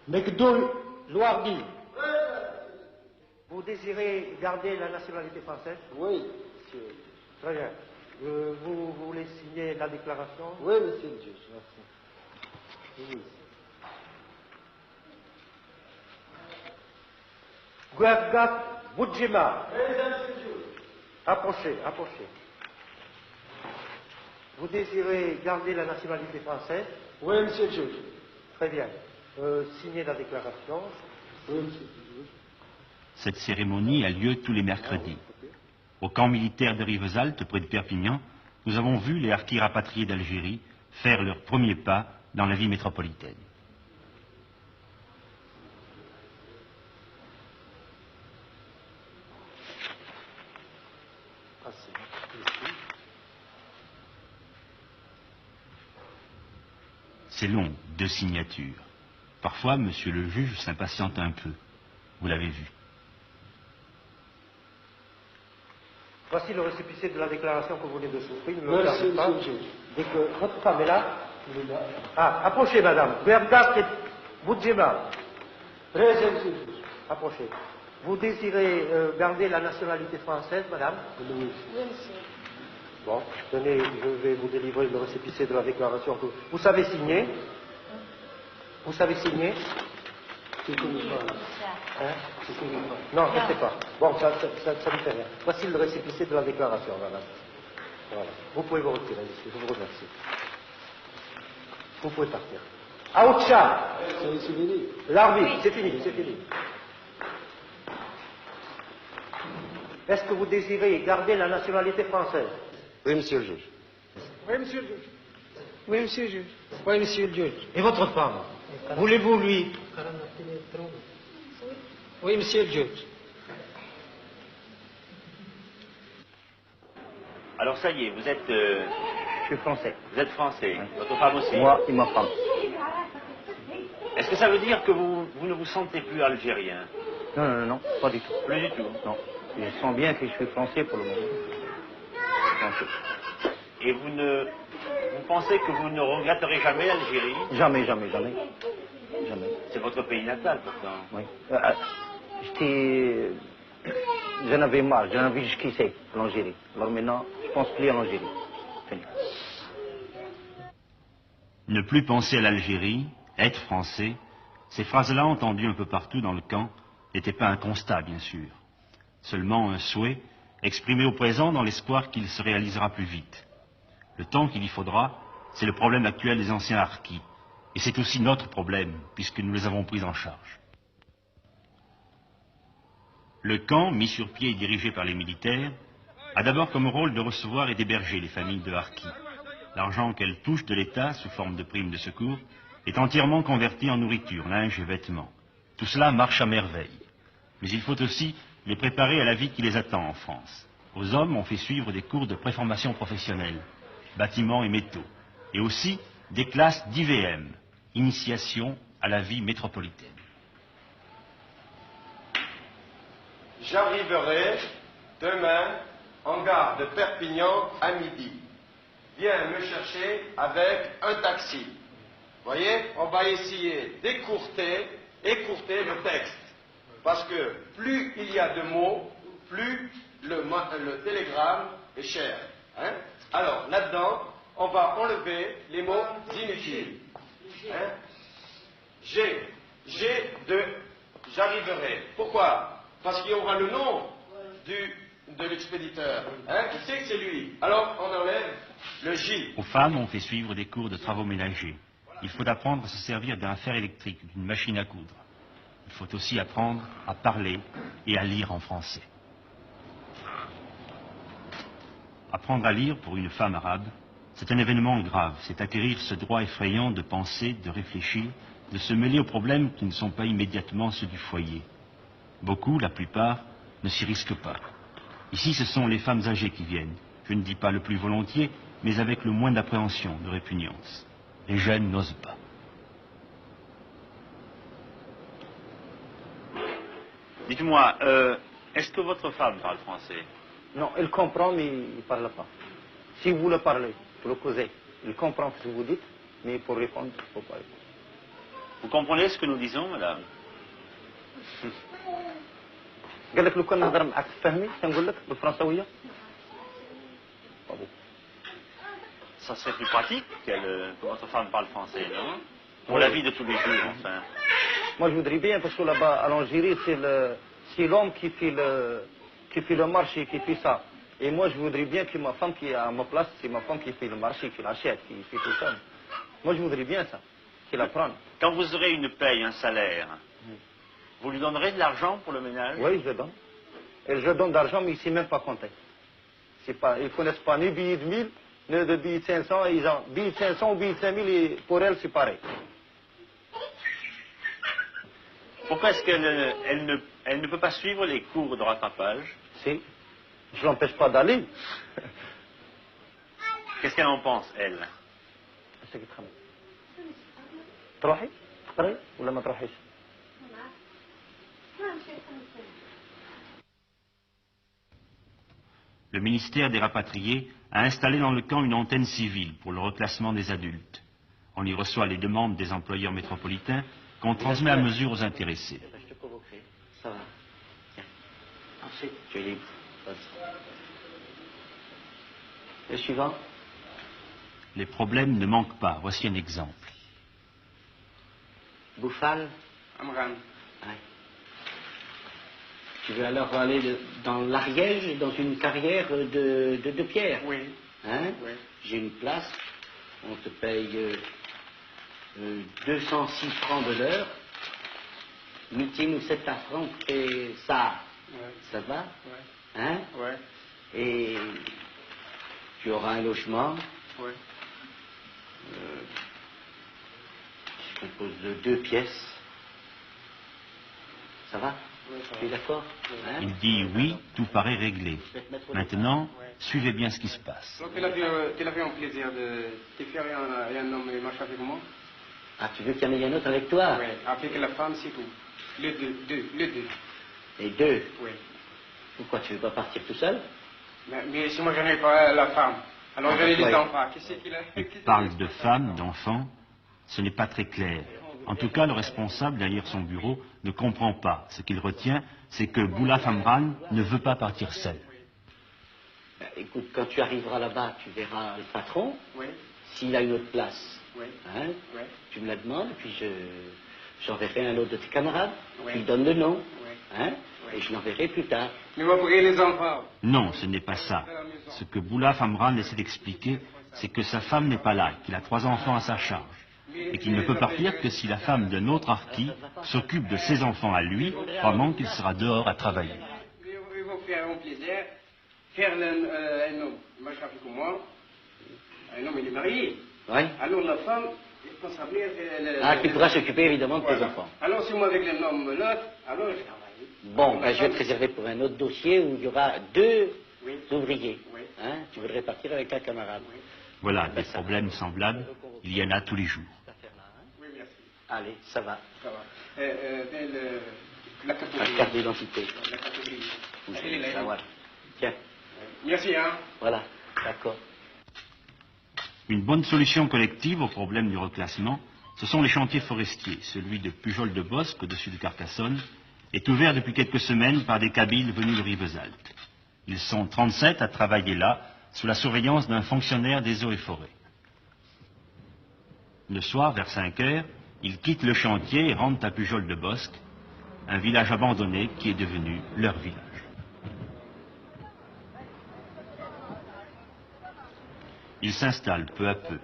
McDoul Louardi. Vous désirez garder la nationalité française? Oui, monsieur. Très bien. Vous voulez signer la déclaration? Oui, monsieur le juge, merci. Oui. Guergat Boudjima. Approchez, approchez. Vous désirez garder la nationalité française? Oui, monsieur le juge. Très bien. Signez la déclaration. Oui, monsieur le juge. Cette cérémonie a lieu tous les mercredis. Au camp militaire de Rivesaltes, près de Perpignan, nous avons vu les harkis rapatriés d'Algérie faire leurs premiers pas dans la vie métropolitaine. C'est long, 2 signatures. Parfois, monsieur le juge s'impatiente un peu. Vous l'avez vu. Voici le récépissé de la déclaration que vous venez de souffrir. Ne le Merci, gardez pas. monsieur le juge. Dès que votre femme est là. Il est là. Ah, approchez, madame. Guergat Boudjima. Présent, monsieur le juge. Approchez. Vous désirez garder la nationalité française, madame? Oui, monsieur. Bon, tenez, je vais vous délivrer le récépissé de la déclaration que vous savez signer. Vous savez signer? c'est comme ça. Hein? C'est comme ça. Non, je ne sais pas. Bon, ça ne fait rien. Voici le récépissé de la déclaration, madame. Voilà. Vous pouvez vous retirer, monsieur. Je vous remercie. Vous pouvez partir. Aoucha! C'est fini. L'arbitre, c'est fini, c'est fini. Est-ce que vous désirez garder la nationalité française? Oui, monsieur le juge. Oui, monsieur le juge. Oui, monsieur le juge. Oui, monsieur le juge. Et votre femme? Voulez-vous lui? Oui, monsieur le juge. Alors ça y est, vous êtes... Je suis français. Vous êtes français. Votre femme aussi. Moi et ma femme. Est-ce que ça veut dire que vous ne vous sentez plus algérien? Non, non, non, pas du tout. Plus du tout. Non. Je sens bien que je suis français pour le moment. Français. Et vous pensez que vous ne regretterez jamais l'Algérie? Jamais, jamais, jamais. Jamais. C'est votre pays natal pourtant. Oui. J'en avais marre, j'en avais jusqu'ici, l'Algérie. Alors maintenant, je pense plus à l'Algérie. Fini. Ne plus penser à l'Algérie, être français, ces phrases-là entendues un peu partout dans le camp n'étaient pas un constat, bien sûr. Seulement un souhait exprimé au présent dans l'espoir qu'il se réalisera plus vite. Le temps qu'il y faudra, c'est le problème actuel des anciens harkis. Et c'est aussi notre problème, puisque nous les avons pris en charge. Le camp, mis sur pied et dirigé par les militaires, a d'abord comme rôle de recevoir et d'héberger les familles de harkis. L'argent qu'elles touchent de l'État, sous forme de primes de secours, est entièrement converti en nourriture, linge et vêtements. Tout cela marche à merveille. Mais il faut aussi les préparer à la vie qui les attend en France. Aux hommes, on fait suivre des cours de préformation professionnelle, bâtiments et métaux, et aussi des classes d'IVM, initiation à la vie métropolitaine. J'arriverai demain en gare de Perpignan à midi. Viens me chercher avec un taxi. Voyez, on va essayer d'écourter le texte. Parce que plus il y a de mots, plus le télégramme est cher. Hein? Alors, là-dedans, on va enlever les mots inutiles. Hein? J'arriverai. Pourquoi? Parce qu'il y aura le nom de l'expéditeur. Hein? Tu sais que c'est lui. Alors, on enlève le J. Aux femmes, on fait suivre des cours de travaux ménagers. Il faut apprendre à se servir d'un fer électrique, d'une machine à coudre. Il faut aussi apprendre à parler et à lire en français. Apprendre à lire pour une femme arabe, c'est un événement grave. C'est acquérir ce droit effrayant de penser, de réfléchir, de se mêler aux problèmes qui ne sont pas immédiatement ceux du foyer. Beaucoup, la plupart, ne s'y risquent pas. Ici, ce sont les femmes âgées qui viennent. Je ne dis pas le plus volontiers, mais avec le moins d'appréhension, de répugnance. Les jeunes n'osent pas. Dites-moi, est-ce que votre femme parle français? Non, elle comprend, mais il ne parle pas. Si vous le parlez, vous le causez, il comprend ce que vous dites, mais pour répondre, il ne faut pas répondre. Vous comprenez ce que nous disons, madame? قال لك لو كان نهضر معك تفهمي تنقول لك بالفرنساويه. Ça serait plus pratique que votre femme parle français, non? Pour la vie de tous les jours, enfin. Moi je voudrais bien parce que là-bas à l'Algérie c'est l'homme qui fait le marché, qui fait ça. Et moi je voudrais bien que ma femme qui est à ma place, c'est ma femme qui fait le marché, qui l'achète, qui fait tout ça. Moi je voudrais bien ça, qu'il apprenne. Quand vous aurez une paye, un salaire, vous lui donnerez de l'argent pour le ménage? Oui, je donne. Et je donne d'argent, mais il ne sait même pas compter. Ils ne connaissent pas ni billets de 1000, ni de billets de 500. Ils ont billets de 500 ou billets de 5000, et pour elle, c'est pareil. Pourquoi est-ce qu'elle ne peut pas suivre les cours de rattrapage? Si. Je ne l'empêche pas d'aller. Qu'est-ce qu'elle en pense, elle? تروحي؟ تقري ولا ما تروحيش؟ Le ministère des rapatriés a installé dans le camp une antenne civile pour le reclassement des adultes. On y reçoit les demandes des employeurs métropolitains qu'on transmet à mesure aux intéressés. Je te provoquerai. Ça va. Tiens. Ensuite, tu es libre. Le suivant. Les problèmes ne manquent pas. Voici un exemple. Bouffal. Amran. Ouais. Tu veux alors aller dans l'Ariège, dans une carrière de pierre? Oui. Hein? Oui. J'ai une place, on te paye 206 francs de l'heure, meeting ou 7 francs et ça, Ouais. ça va? Ouais. Hein? Ouais. Et tu auras un logement, Ouais. qui se compose de 2 pièces. Ça va? Ouais, ça va. Tu es d'accord? Hein? Il dit oui, tout paraît réglé. Maintenant, suivez bien ce qui se passe. Donc, tu l'as fait un plaisir de faire un homme et marcher avec moi? Ah, tu veux qu'il y en ait un autre avec toi? Oui. Avec la femme, c'est tout. Les deux. Les deux? Oui. Pourquoi tu veux pas partir tout seul? Mais si moi je n'ai pas la femme, alors Ah, j'en ai des ouais. enfants. Qu'est-ce qu'il a? Il parle de femmes, d'enfants. Ce n'est pas très clair. En tout cas, le responsable derrière son bureau ne comprend pas. Ce qu'il retient, c'est que Boulaf Amran ne veut pas partir seul. Ben, écoute, quand tu arriveras là-bas, tu verras le patron. Oui. S'il a une autre place, Oui. hein, Oui. tu me la demandes, puis j'enverrai un autre de tes camarades. Oui. Tu lui donnes le nom, Oui. hein, Oui. et je l'enverrai plus tard. Mais moi, pour les enfants. Non, ce n'est pas ça. Ce que Boulaf Amran essaie d'expliquer, c'est que sa femme n'est pas là, qu'il a 3 enfants à sa charge, et qu'il ne peut partir que si la femme d'un autre harki s'occupe de ses enfants à lui, pendant qu'il sera dehors à travailler. Ils vont faire un plaisir, faire un homme, marcher avec moi. Un homme, il est marié. Oui. Alors la femme, il peut s'appeler. Ah, qui pourra s'occuper évidemment de tes Voilà. enfants. Alors si moi avec l'homme l'autre, alors je travaille. Bon, ben, je vais te réserver pour un autre dossier où il y aura 2 Oui. ouvriers. Oui. Hein, tu voudrais partir avec un camarade. Voilà, des problèmes semblables, il y en a tous les jours. Oui, merci. Allez, ça va. Ça va. La La catégorie. carte d'identité. La catégorie. Vous Elle est savez là. savoir. Tiens, Merci, hein. voilà, d'accord. Une bonne solution collective au problème du reclassement, ce sont les chantiers forestiers. Celui de Pujol-de-Bosque, au-dessus de Carcassonne, est ouvert depuis quelques semaines par des Kabyles venus de Rivesaltes. Ils sont 37 à travailler là, sous la surveillance d'un fonctionnaire des eaux et forêts. Le soir, vers 5 heures, ils quittent le chantier et rentrent à Pujol-de-Bosque, un village abandonné qui est devenu leur village. Ils s'installent peu à peu.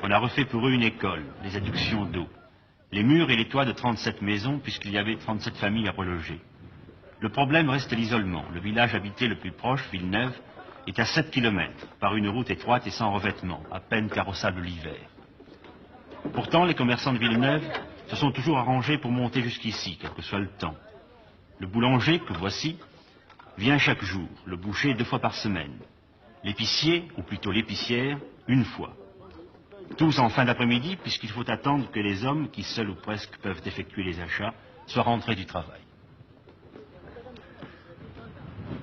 On a refait pour eux une école, des adductions d'eau, les murs et les toits de 37 maisons, puisqu'il y avait 37 familles à reloger. Le problème reste l'isolement. Le village habité le plus proche, Villeneuve, est à 7 km, par une route étroite et sans revêtement, à peine carrossable l'hiver. Pourtant, les commerçants de Villeneuve se sont toujours arrangés pour monter jusqu'ici, quel que soit le temps. Le boulanger, que voici, vient chaque jour, le boucher 2 fois par semaine. L'épicier, ou plutôt l'épicière, 1 fois. Tous en fin d'après-midi, puisqu'il faut attendre que les hommes, qui seuls ou presque peuvent effectuer les achats, soient rentrés du travail.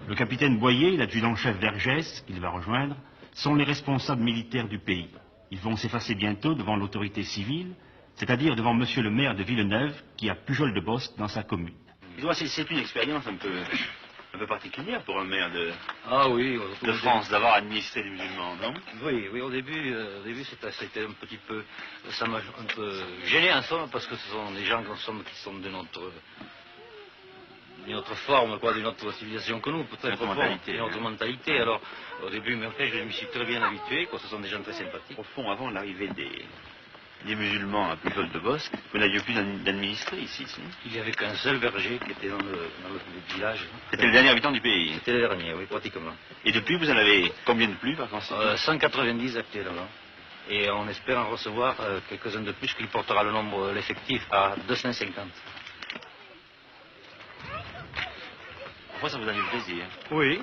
Le capitaine Boyer et l'adjudant-chef Vergès, qu'il va rejoindre, sont les responsables militaires du pays. Ils vont s'effacer bientôt devant l'autorité civile, c'est-à-dire devant monsieur le maire de Villeneuve, qui a Pujol-de-Bosc dans sa commune. C'est une expérience un peu particulière pour un maire de France d'avoir administré des musulmans, non? Oui, au début c'était un petit peu, ça m'a un peu gêné en somme, parce que ce sont des gens qui sont de notre forme, quoi, de notre civilisation que nous, peut-être notre mentalité. Alors, au début, mais après, je me suis très bien habitué, quoi, ce sont des gens très sympathiques. Au fond, avant l'arrivée des musulmans à Pujol-de-Bosc, vous n'aviez plus d'administré ici, si? Il n'y avait qu'un seul berger qui était dans le village. C'était le dernier habitant du pays? C'était le dernier, oui, pratiquement. Et depuis, vous en avez combien de plus, par conséquent? 190 actuellement. Et on espère en recevoir quelques-uns de plus, qui portera le nombre, l'effectif, à 250. Moi, ça vous a fait plaisir? Oui.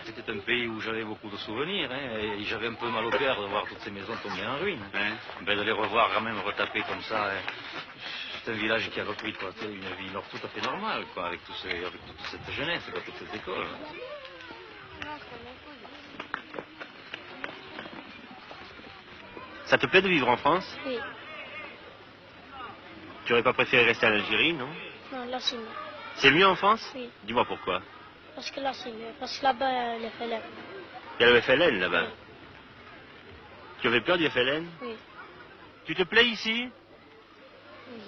C'était un pays où j'avais beaucoup de souvenirs, hein, et j'avais un peu mal au cœur de voir toutes ces maisons tomber en ruine. De les revoir quand même retapées comme ça, hein. C'est un village qui a repris, quoi, une vie tout à fait normale, quoi, avec toute cette jeunesse, quoi, toute cette école. Ça te plaît de vivre en France? Oui. Tu n'aurais pas préféré rester en Algérie, non? Non, là c'est mieux. C'est mieux en France? Oui. Dis-moi pourquoi. Parce que là c'est mieux. Parce que là-bas, le FLN. Il y a le FLN là-bas. Oui. Tu avais peur du FLN? Oui. Tu te plais ici? Oui.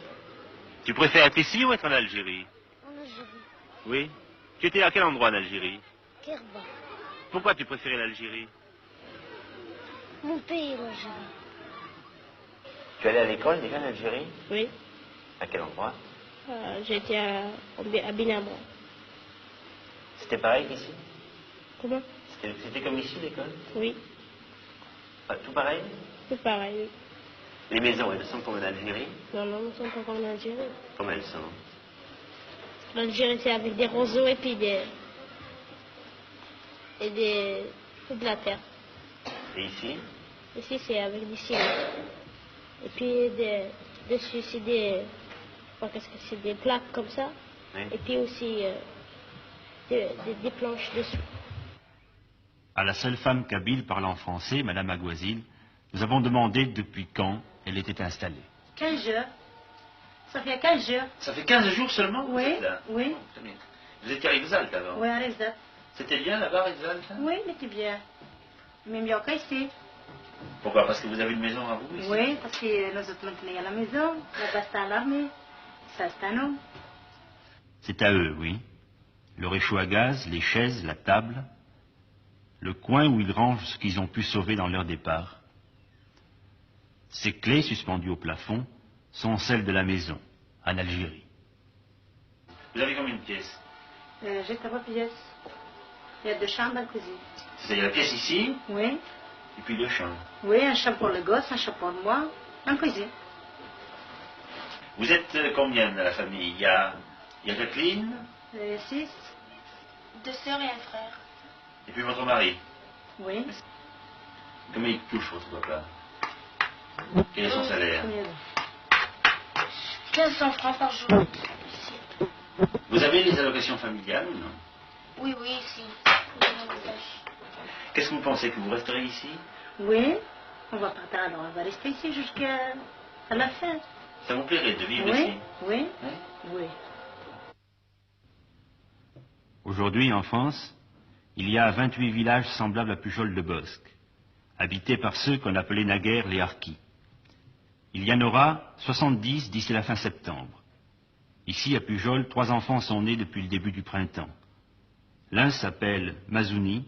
Tu préfères être ici ou être en Algérie? En Algérie. Oui. Tu étais à quel endroit en Algérie? Kerba. Pourquoi tu préférais l'Algérie? Mon pays, l'Algérie. Tu allais à l'école déjà en Algérie? Oui. À quel endroit? J'étais à Binabra. C'était pareil qu'ici? Comment? C'était comme ici l'école? Oui. Tout pareil? C'est pareil, oui. Les maisons, elles sont comme en Algérie? Non, nous ne sommes pas comme en Algérie. Comment elles sont? L'Algérie, c'est avec des roseaux et puis de la terre. Et ici? Ici, c'est avec des ciments. Et puis, dessus, c'est des plaques comme ça. Oui. Et puis aussi, des planches dessous. À la seule femme kabyle parlant français, Madame Aguazil, nous avons demandé depuis quand elle était installée. 15 jours. Ça fait 15 jours. Ça fait 15 jours seulement que vous Oui, êtes là? oui. Très bien. Vous étiez à Rivesaltes avant? Oui, à Rivesaltes. C'était bien là-bas, Rivesaltes? Oui, il était bien. Mais mieux qu'ici. Pourquoi? Parce que vous avez une maison à vous ici? Oui, parce que nous autres maintenant, il y a la maison, là-bas c'est à l'armée, ça c'est à nous. C'est à eux, oui. Le réchaud à gaz, les chaises, la table, le coin où ils rangent ce qu'ils ont pu sauver dans leur départ. Ces clés suspendues au plafond sont celles de la maison, en Algérie. Vous avez combien de pièces? J'ai 3 pièces. Il y a 2 chambres dans la cuisine. C'est-à-dire la pièce ici, Oui, et puis 2 chambres. oui, un chambre pour le gosse, un chambre pour moi, en cuisine. Vous êtes combien dans la famille? Il y a Jacqueline, 6. 2 sœurs et un frère. et puis votre mari. Oui. Combien il touche votre papa? Quel est son salaire? 1500 francs par jour. Vous avez les allocations familiales ou non? Oui, si. Qu'est-ce que vous pensez, que vous resterez ici? Oui, on va partir, alors on va rester ici jusqu'à la fin. Ça vous plairait de vivre Oui, ici? oui, Hein? oui. Aujourd'hui, en France, il y a 28 villages semblables à Pujol-de-Bosc, habités par ceux qu'on appelait naguère les Harkis. Il y en aura 70 d'ici la fin septembre. Ici, à Pujol, 3 enfants sont nés depuis le début du printemps. L'un s'appelle Mazouni,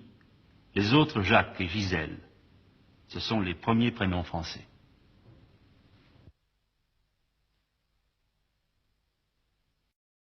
les autres Jacques et Gisèle. Ce sont les premiers prénoms français.